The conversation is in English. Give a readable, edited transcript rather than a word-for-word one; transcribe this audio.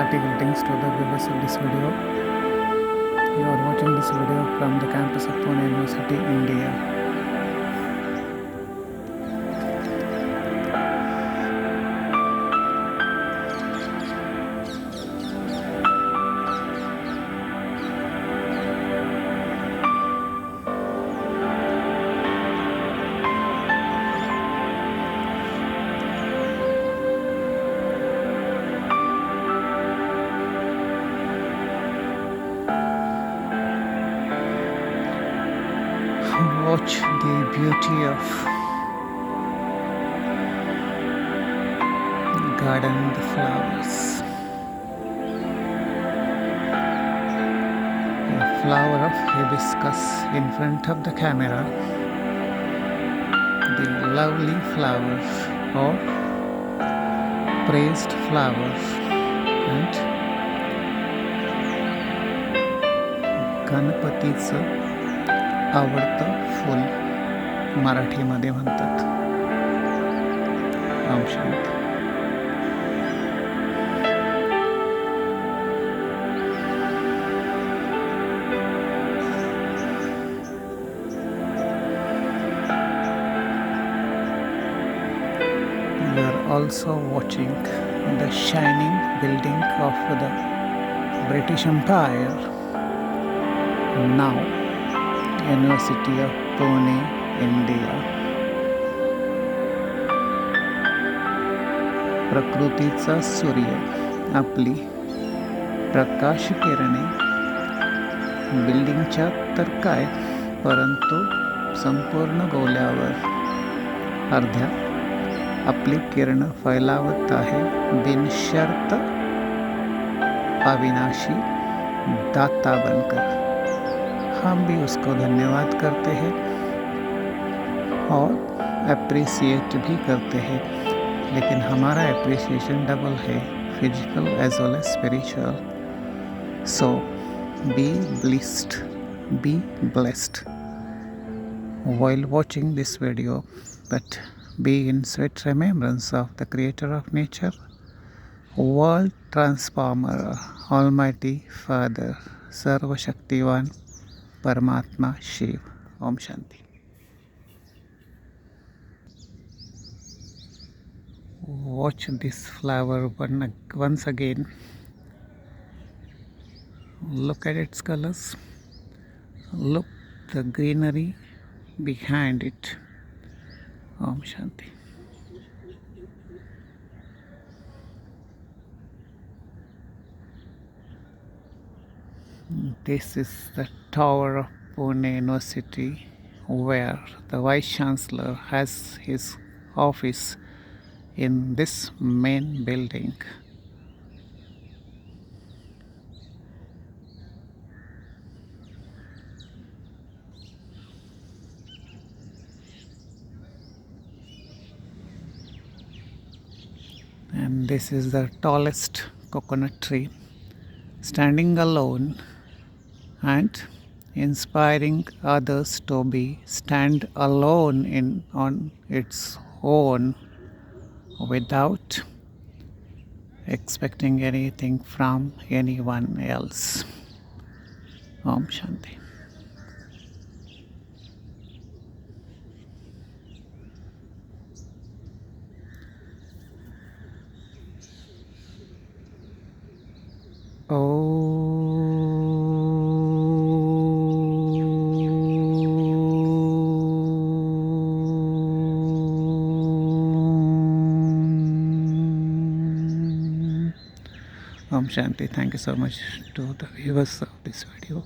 hearty greetings to the viewers of this video. You are watching this video from the campus of Pune University, India. Watch the beauty of garden, the flowers. A flower of hibiscus in front of the camera. The lovely flowers or praised flowers and गणपतीचं आवडतं फूल मराठीमध्ये म्हणतात. Om Shanti. We are also watching the shining building of the British Empire, now University of Pune, India. प्रकृतीचा सूर्य आपली प्रकाश किरणे बिल्डिंगच्या तर काय, परंतु संपूर्ण गोल्यावर अर्ध्या आपली किरण फैलावत आहे. बिनशर्त अविनाशी दाता बनकर हम भी उसको धन्यवाद करते हैं और अप्रिसिएट भी करते हैं. लेकिन हमारा अप्रिसिएशन डबल है, physical as well as spiritual. So be blissed, be blessed while watching this video, but be in sweet remembrance of the creator of nature, world transformer, almighty father, सर्व शक्तिवान परमात्मा Shiv. Om Shanti. Watch this flower once again. Look at its colors. Look the greenery behind it. Om Shanti. This is the tower of Pune University, where the Vice Chancellor has his office in this main building. And this is the tallest coconut tree, standing alone and inspiring others to be stand alone on its own without expecting anything from anyone else. Om Shanti. Om Shanti. Thank you so much to the viewers of this video.